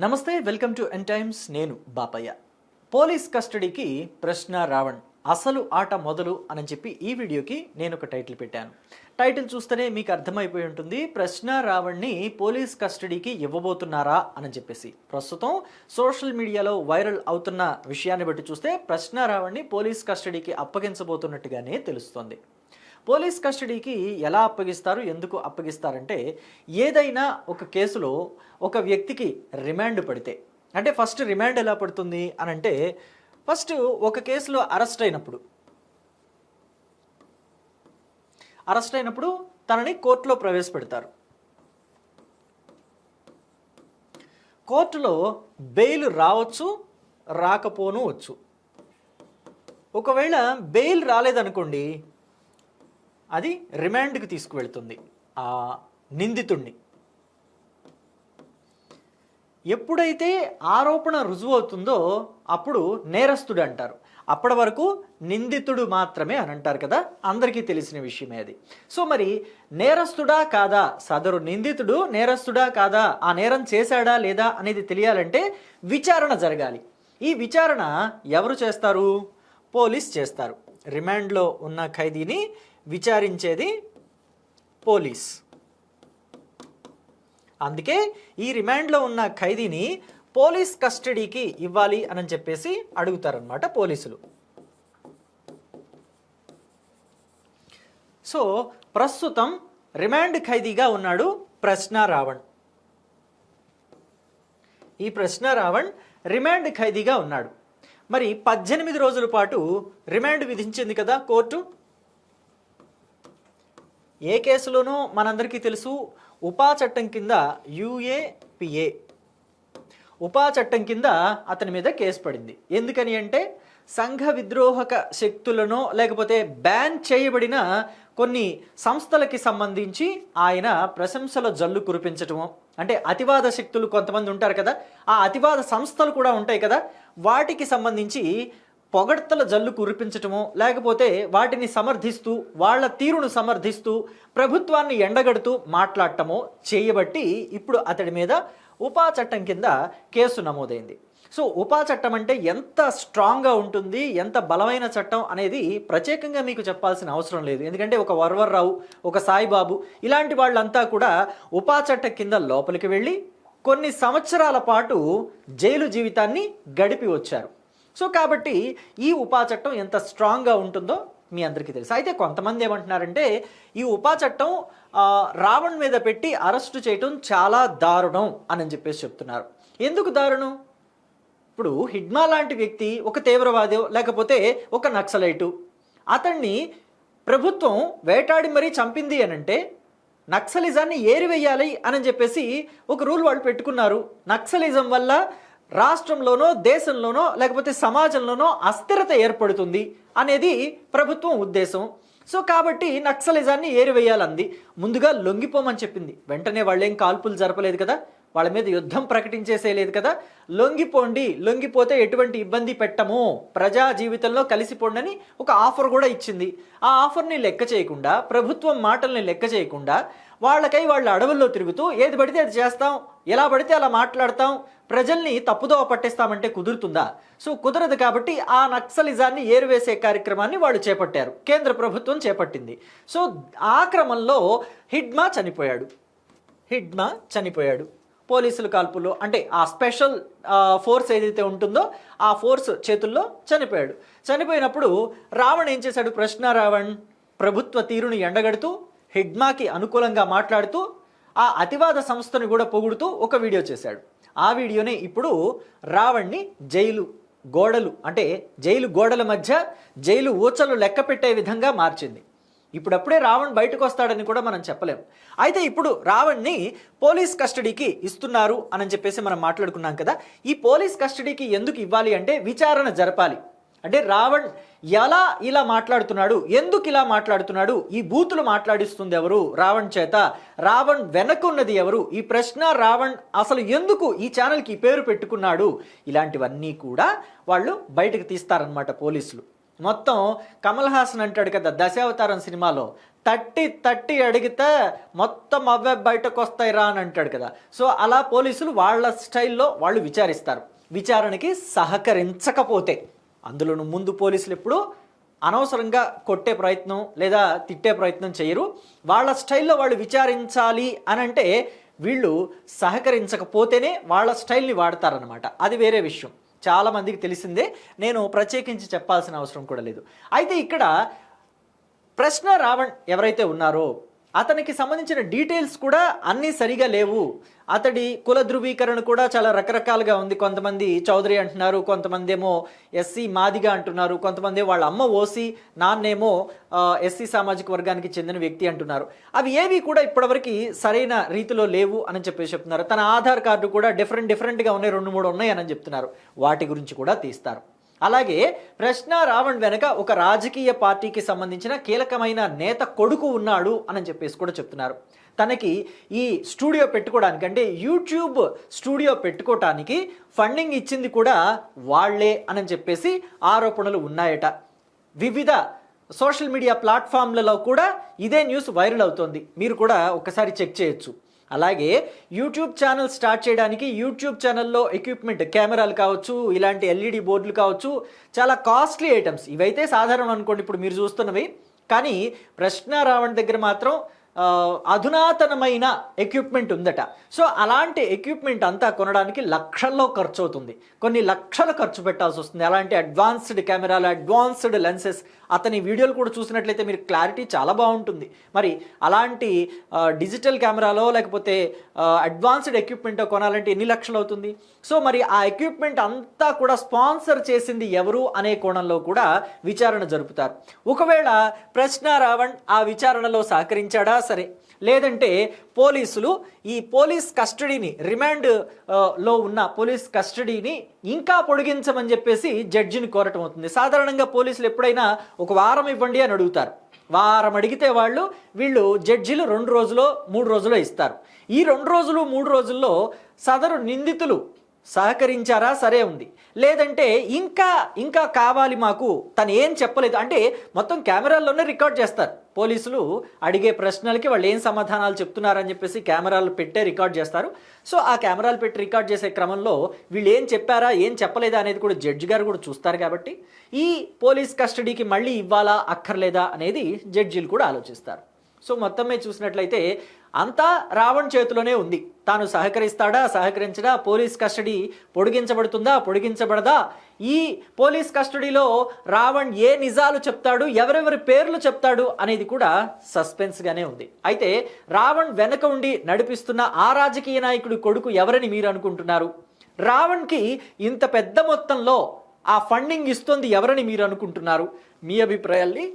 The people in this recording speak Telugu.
నమస్తే, వెల్కమ్ టు ఎన్ టైమ్స్. నేను బాపయ్య. పోలీస్ కస్టడీకి ప్రశ్న రావణ్ అసలు ఆట మొదలు అని చెప్పి ఈ వీడియోకి నేను ఒక టైటిల్ పెట్టాను. టైటిల్ చూస్తేనే మీకు అర్థమైపోయి ఉంటుంది, ప్రశ్న రావణ్ని పోలీస్ కస్టడీకి ఇవ్వబోతున్నారా అని చెప్పేసి. ప్రస్తుతం సోషల్ మీడియాలో వైరల్ అవుతున్న విషయాన్ని బట్టి చూస్తే ప్రశ్న రావణ్ని పోలీస్ కస్టడీకి అప్పగించబోతున్నట్టుగానే తెలుస్తోంది. పోలీస్ కస్టడీకి ఎలా అప్పగిస్తారు, ఎందుకు అప్పగిస్తారంటే, ఏదైనా ఒక కేసులో ఒక వ్యక్తికి రిమాండ్ పడితే, అంటే ఫస్ట్ రిమాండ్ ఎలా పడుతుంది అని అంటే, ఫస్ట్ ఒక కేసులో అరెస్ట్ అయినప్పుడు తనని కోర్టులో ప్రవేశపెడతారు. కోర్టులో బెయిల్ రావచ్చు, రాకపోను వచ్చు. ఒకవేళ బెయిల్ రాలేదనుకోండి, అది రిమాండ్కి తీసుకువెళ్తుంది ఆ నిందితుడిని. ఎప్పుడైతే ఆరోపణ రుజువు అవుతుందో అప్పుడు నేరస్తుడు అంటారు. అప్పటి వరకు నిందితుడు మాత్రమే అని అంటారు కదా, అందరికీ తెలిసిన విషయమే అది. సో మరి నేరస్తుడా కాదా, సదరు నిందితుడు నేరస్తుడా కాదా, ఆ నేరం చేశాడా లేదా అనేది తెలియాలంటే విచారణ జరగాలి. ఈ విచారణ ఎవరు చేస్తారు? పోలీస్ చేస్తారు. రిమాండ్లో ఉన్న ఖైదీని విచారించేది పోలీస్. అందుకే ఈ రిమాండ్లో ఉన్న ఖైదీని పోలీస్ కస్టడీకి ఇవ్వాలి అని చెప్పేసి అడుగుతారనమాట పోలీసులు. సో ప్రస్తుతం రిమాండ్ ఖైదీగా ఉన్నాడు ప్రశ్న రావణ్. ఈ ప్రశ్న రావణ్ రిమాండ్ ఖైదీగా ఉన్నాడు. మరి 18 రోజుల పాటు రిమాండ్ విధించింది కదా కోర్టు. ఏ కేసులోనూ మనందరికీ తెలుసు, ఉపా చట్టం కింద UAPA ఉపా చట్టం కింద అతని మీద కేసు పడింది. ఎందుకని అంటే, సంఘ విద్రోహక శక్తులను లేకపోతే బ్యాన్ చేయబడిన కొన్ని సంస్థలకి సంబంధించి ఆయన ప్రశంసల జల్లు కురిపించటము. అంటే అతివాద శక్తులు కొంతమంది ఉంటారు కదా, ఆ అతివాద సంస్థలు కూడా ఉంటాయి కదా, వాటికి సంబంధించి పొగడ్తల జల్లు కురిపించటమో లేకపోతే వాటిని సమర్థిస్తూ వాళ్ళ తీరును సమర్థిస్తూ ప్రభుత్వాన్ని ఎండగడుతూ మాట్లాడటమో చేయబట్టి ఇప్పుడు అతడి మీద ఉపా చట్టం కింద కేసు నమోదైంది. సో ఉపా చట్టం అంటే ఎంత స్ట్రాంగ్గా ఉంటుంది, ఎంత బలమైన చట్టం అనేది ప్రత్యేకంగా మీకు చెప్పాల్సిన అవసరం లేదు. ఎందుకంటే ఒక వర్వర్రావు, ఒక సాయిబాబు ఇలాంటి వాళ్ళంతా కూడా ఉపా చట్టం కింద లోపలికి వెళ్ళి కొన్ని సంవత్సరాల పాటు జైలు జీవితాన్ని గడిపి వచ్చారు. సో కాబట్టి ఈ ఉపా చట్టం ఎంత స్ట్రాంగ్గా ఉంటుందో మీ అందరికీ తెలుసు. అయితే కొంతమంది ఏమంటున్నారంటే, ఈ ఉపా చట్టం రావణ్ మీద పెట్టి అరెస్టు చేయటం చాలా దారుణం అని చెప్పేసి చెప్తున్నారు. ఎందుకు దారుణం? ఇప్పుడు హిడ్మా లాంటి వ్యక్తి ఒక తీవ్రవాది లేకపోతే ఒక నక్సలైటు, అతన్ని ప్రభుత్వం వేటాడి మరీ చంపింది అని అంటే నక్సలిజాన్ని ఏరివేయాలి అని చెప్పేసి ఒక రూల్ వాళ్ళు పెట్టుకున్నారు. నక్సలిజం వల్ల రాష్ట్రంలోనో దేశంలోనో లేకపోతే సమాజంలోనో అస్థిరత ఏర్పడుతుంది అనేది ప్రభుత్వం ఉద్దేశం. సో కాబట్టి నక్సలిజాన్ని ఏరివేయాలంది. ముందుగా లొంగిపోమని చెప్పింది. వెంటనే వాళ్ళేం కాల్పులు జరపలేదు కదా, వాళ్ళ మీద యుద్ధం ప్రకటించేసేయలేదు కదా. లొంగిపోండి, లొంగిపోతే ఎటువంటి ఇబ్బంది పెట్టము, ప్రజా జీవితంలో కలిసిపోండి ఒక ఆఫర్ కూడా ఇచ్చింది. ఆ ఆఫర్ని లెక్క చేయకుండా, ప్రభుత్వం మాటల్ని లెక్క చేయకుండా వాళ్ళకై వాళ్ళ అడవుల్లో తిరుగుతూ ఏది పడితే అది చేస్తాం, ఎలా పడితే అలా మాట్లాడతాం, ప్రజల్ని తప్పుదోవ పట్టిస్తామంటే కుదురుతుందా? సో కుదరదు. కాబట్టి ఆ నక్సలిజాన్ని ఏరువేసే కార్యక్రమాన్ని వాళ్ళు చేపట్టారు, కేంద్ర ప్రభుత్వం చేపట్టింది. సో ఆ క్రమంలో హిడ్మా చనిపోయాడు పోలీసుల కాల్పుల్లో. అంటే ఆ స్పెషల్ ఫోర్స్ ఏదైతే ఉంటుందో ఆ ఫోర్స్ చేతుల్లో చనిపోయాడు. చనిపోయినప్పుడు రావణ్ ఏం చేశాడు? ప్రశ్న రావణ్ ప్రభుత్వ తీరును ఎండగడుతూ హిడ్మాకి అనుకూలంగా మాట్లాడుతూ ఆ అతివాద సంస్థను కూడా పొగుడుతూ ఒక వీడియో చేశాడు. ఆ వీడియోనే ఇప్పుడు రావణ్ని జైలు గోడల మధ్య జైలు ఊచలు లెక్క పెట్టే విధంగా మార్చింది. ఇప్పుడప్పుడే రావణ్ బయటకు వస్తాడని కూడా మనం చెప్పలేం. అయితే ఇప్పుడు రావణ్ని పోలీస్ కస్టడీకి ఇస్తున్నారు అని చెప్పేసి మనం మాట్లాడుకున్నాం కదా. ఈ పోలీస్ కస్టడీకి ఎందుకు ఇవ్వాలి అంటే, విచారణ జరపాలి. అంటే రావణ్ ఎలా ఇలా మాట్లాడుతున్నాడు, ఎందుకు ఇలా మాట్లాడుతున్నాడు, ఈ బూతులు మాట్లాడిస్తుంది ఎవరు రావణ్ చేత, రావణ్ వెనకున్నది ఎవరు, ఈ ప్రశ్న రావణ్ అసలు ఎందుకు ఈ ఛానల్కి పేరు పెట్టుకున్నాడు, ఇలాంటివన్నీ కూడా వాళ్ళు బయటకు తీస్తారనమాట పోలీసులు. మొత్తం కమల్ హాసన్ అంటాడు కదా దశావతారం సినిమాలో, తట్టి తట్టి అడిగితే మొత్తం అవే బయటకు వస్తాయిరా అని అంటాడు కదా. సో అలా పోలీసులు వాళ్ళ స్టైల్లో వాళ్ళు విచారిస్తారు. విచారణకి సహకరించకపోతే, అందులోనూ ముందు పోలీసులు ఎప్పుడు అనవసరంగా కొట్టే ప్రయత్నం లేదా తిట్టే ప్రయత్నం చేయరు. వాళ్ళ స్టైల్లో వాళ్ళు విచారించాలి అని అంటే వీళ్ళు సహకరించకపోతేనే వాళ్ళ స్టైల్ని వాడతారనమాట. అది వేరే విషయం, చాలామందికి తెలిసిందే, నేను ప్రత్యేకించి చెప్పాల్సిన అవసరం కూడా లేదు. అయితే ఇక్కడ ప్రశ్న రావణ్ ఎవరైతే ఉన్నారో అతనికి సంబంధించిన డీటెయిల్స్ కూడా అన్నీ సరిగా లేవు. అతడి కుల ధృవీకరణ కూడా చాలా రకరకాలుగా ఉంది. కొంతమంది చౌదరి అంటున్నారు, కొంతమంది ఏమో ఎస్సీ మాదిగా అంటున్నారు, కొంతమంది వాళ్ళ అమ్మ ఓసీ, నాన్నేమో ఎస్సీ సామాజిక వర్గానికి చెందిన వ్యక్తి అంటున్నారు. అవి ఏవి కూడా ఇప్పటివరకు సరైన రీతిలో లేవు అని చెప్పేసి చెప్తున్నారు. తన ఆధార్ కార్డు కూడా డిఫరెంట్గా ఉన్నాయి, 2-3 ఉన్నాయి అని చెప్తున్నారు. వాటి గురించి కూడా తీస్తారు. అలాగే ప్రశ్న రావణ్ వెనక ఒక రాజకీయ పార్టీకి సంబంధించిన కీలకమైన నేత కొడుకు ఉన్నాడు అని చెప్పేసి కూడా చెప్తున్నారు. తనకి ఈ స్టూడియో పెట్టుకోవడానికి, అంటే యూట్యూబ్ స్టూడియో పెట్టుకోవటానికి ఫండింగ్ ఇచ్చింది కూడా వాళ్లే అని చెప్పేసి ఆరోపణలు ఉన్నాయట. వివిధ సోషల్ మీడియా ప్లాట్ఫామ్లలో కూడా ఇదే న్యూస్ వైరల్ అవుతోంది. మీరు కూడా ఒకసారి చెక్ చేయొచ్చు. అలాగే యూట్యూబ్ ఛానల్ స్టార్ట్ చేయడానికి యూట్యూబ్ ఛానల్లో ఎక్విప్మెంట్, కెమెరాలు కావచ్చు, ఇలాంటి ఎల్ఈడి బోర్డులు కావచ్చు, చాలా కాస్ట్లీ ఐటమ్స్. ఇవైతే సాధారణం అనుకోండి ఇప్పుడు మీరు చూస్తున్నవి. కానీ ప్రశ్న రావణ్ దగ్గర మాత్రం అధునాతనమైన ఎక్విప్మెంట్ ఉందట. సో అలాంటి ఎక్విప్మెంట్ అంతా కొనడానికి లక్షల్లో ఖర్చు అవుతుంది, కొన్ని లక్షలు ఖర్చు పెట్టాల్సి వస్తుంది. అలాంటి అడ్వాన్స్డ్ కెమెరాలు, అడ్వాన్స్డ్ లెన్సెస్, అతని వీడియోలు కూడా చూసినట్లయితే మీరు క్లారిటీ చాలా బాగుంటుంది. మరి అలాంటి డిజిటల్ కెమెరాలో లేకపోతే అడ్వాన్స్డ్ ఎక్విప్మెంట్ కొనాలంటే ఎన్ని లక్షలు అవుతుంది? సో మరి ఆ ఎక్విప్మెంట్ అంతా కూడా స్పాన్సర్ చేసింది ఎవరు అనే కోణంలో కూడా విచారణ జరుపుతారు. ఒకవేళ ప్రశ్న రావణ్ ఆ విచారణలో సహకరించాడా సరే, లేదంటే పోలీసులు ఈ పోలీస్ కస్టడీని, రిమాండ్ లో ఉన్న పోలీస్ కస్టడీని ఇంకా పొడిగించమని చెప్పేసి జడ్జిని కోరటం అవుతుంది. సాధారణంగా పోలీసులు ఎప్పుడైనా ఒక వారం ఇవ్వండి అని అడుగుతారు. వారం అడిగితే వీళ్ళు జడ్జిలు 2 రోజులో 3 రోజులో ఇస్తారు. ఈ 2 రోజులు 3 రోజుల్లో సదరు నిందితులు సహకరించారా సరే ఉంది, లేదంటే ఇంకా కావాలి మాకు, తను ఏం చెప్పలేదు అంటే మొత్తం కెమెరాల్లోనే రికార్డ్ చేస్తారు. పోలీసులు అడిగే ప్రశ్నలకి వాళ్ళు ఏం సమాధానాలు చెప్తున్నారని చెప్పేసి కెమెరాలు పెట్టే రికార్డ్ చేస్తారు. సో ఆ కెమెరాలు పెట్టి రికార్డ్ చేసే క్రమంలో వీళ్ళు ఏం చెప్పారా ఏం చెప్పలేదా అనేది కూడా జడ్జి గారు కూడా చూస్తారు. కాబట్టి ఈ పోలీస్ కస్టడీకి మళ్ళీ ఇవ్వాలా అక్కర్లేదా అనేది జడ్జీలు కూడా ఆలోచిస్తారు. సో మొత్తం మీద చూసినట్లయితే అంతా రావణ్ చేతిలోనే ఉంది. తాను సహకరిస్తాడా సహకరించడా, పోలీస్ కస్టడీ పొడిగించబడుతుందా పొడిగించబడదా, ఈ పోలీస్ కస్టడీలో రావణ్ ఏ నిజాలు చెప్తాడు, ఎవరెవరి పేర్లు చెప్తాడు అనేది కూడా సస్పెన్స్గానే ఉంది. అయితే రావణ్ వెనక ఉండి నడిపిస్తున్న ఆ రాజకీయ నాయకుడి కొడుకు ఎవరని మీరు అనుకుంటున్నారు? రావణ్కి ఇంత పెద్ద మొత్తంలో ఆ ఫండింగ్ ఇస్తుంది ఎవరని మీరు అనుకుంటున్నారు? మీ అభిప్రాయాల్ని